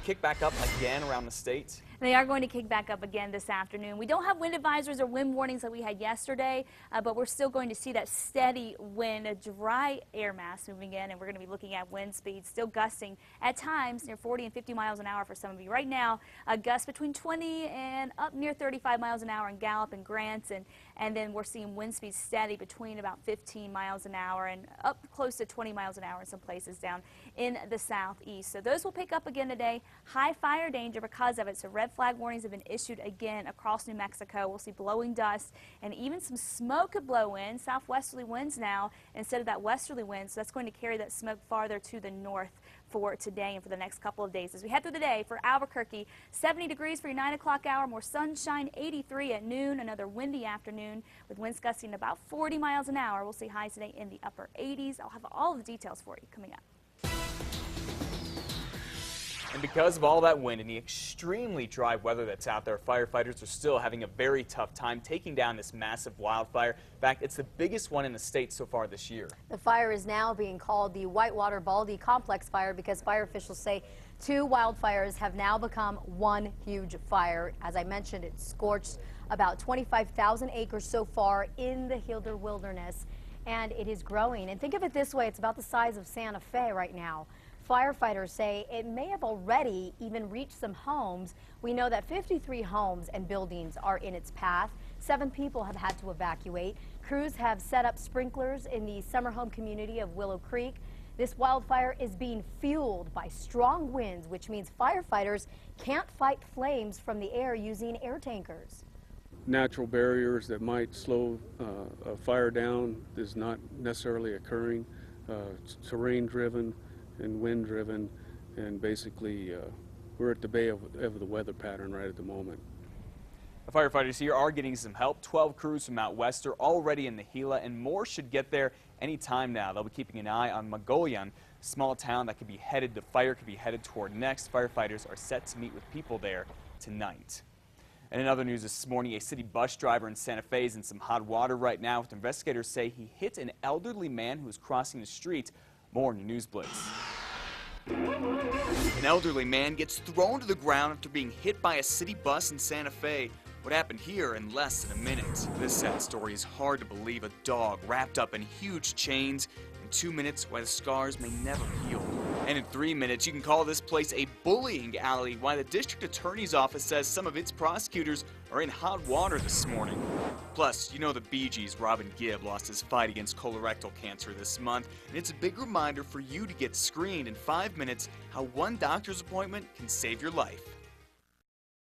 kick back up again around the state? They are going to kick back up again this afternoon. We don't have wind advisories or wind warnings that we had yesterday, but we're still going to see that steady wind, a dry air mass moving in, and we're going to be looking at wind speeds still gusting at times near 40 and 50 miles an hour for some of you. Right now, a gust between 20 and up near 35 miles an hour in Gallup and Grants, and then we're seeing wind speeds steady between about 15 miles an hour and up close to 20 miles an hour in some places down in the southeast. So those will pick up again today. High fire danger because of it, so red flag warnings have been issued again across New Mexico. We'll see blowing dust and even some smoke could blow in. Southwesterly winds now instead of that westerly wind, so that's going to carry that smoke farther to the north for today and for the next couple of days. As we head through the day, for Albuquerque, 70 degrees for your 9 o'clock hour, more sunshine, 83 at noon, another windy afternoon with winds gusting about 40 miles an hour. We'll see highs today in the upper 80s. I'll have all the details for you coming up. And because of all that wind and the extremely dry weather that's out there, firefighters are still having a very tough time taking down this massive wildfire. In fact, it's the biggest one in the state so far this year. The fire is now being called the Whitewater Baldy Complex Fire because fire officials say 2 wildfires have now become one huge fire. As I mentioned, it's scorched about 25,000 acres so far in the Hilder Wilderness, and it is growing. And think of it this way, it's about the size of Santa Fe right now. Firefighters say it may have already even reached some homes. We know that 53 homes and buildings are in its path. 7 people have had to evacuate. Crews have set up sprinklers in the summer home community of Willow Creek. This wildfire is being fueled by strong winds, which means firefighters can't fight flames from the air using air tankers. Natural barriers that might slow a fire down is not necessarily occurring. It's terrain-driven and wind-driven, and basically we're at the bay of the weather pattern right at the moment. The firefighters here are getting some help. 12 crews from out west are already in the Gila, and more should get there any time now. They'll be keeping an eye on Mogollon, a small town that could be headed, the fire could be headed toward next. Firefighters are set to meet with people there tonight. And in other news this morning, a city bus driver in Santa Fe is in some hot water right now, with investigators say he hit an elderly man who was crossing the street. More in your News Blitz. An elderly man gets thrown to the ground after being hit by a city bus in Santa Fe. What happened here in less than a minute? This sad story is hard to believe. A dog wrapped up in huge chains. In 2 minutes, why the scars may never heal. And in 3 minutes, you can call this place a bullying alley. Why the district attorney's office says some of its prosecutors are in hot water this morning. Plus, you know the Bee Gees' Robin Gibb lost his fight against colorectal cancer this month, and it's a big reminder for you to get screened in 5 minutes how one doctor's appointment can save your life.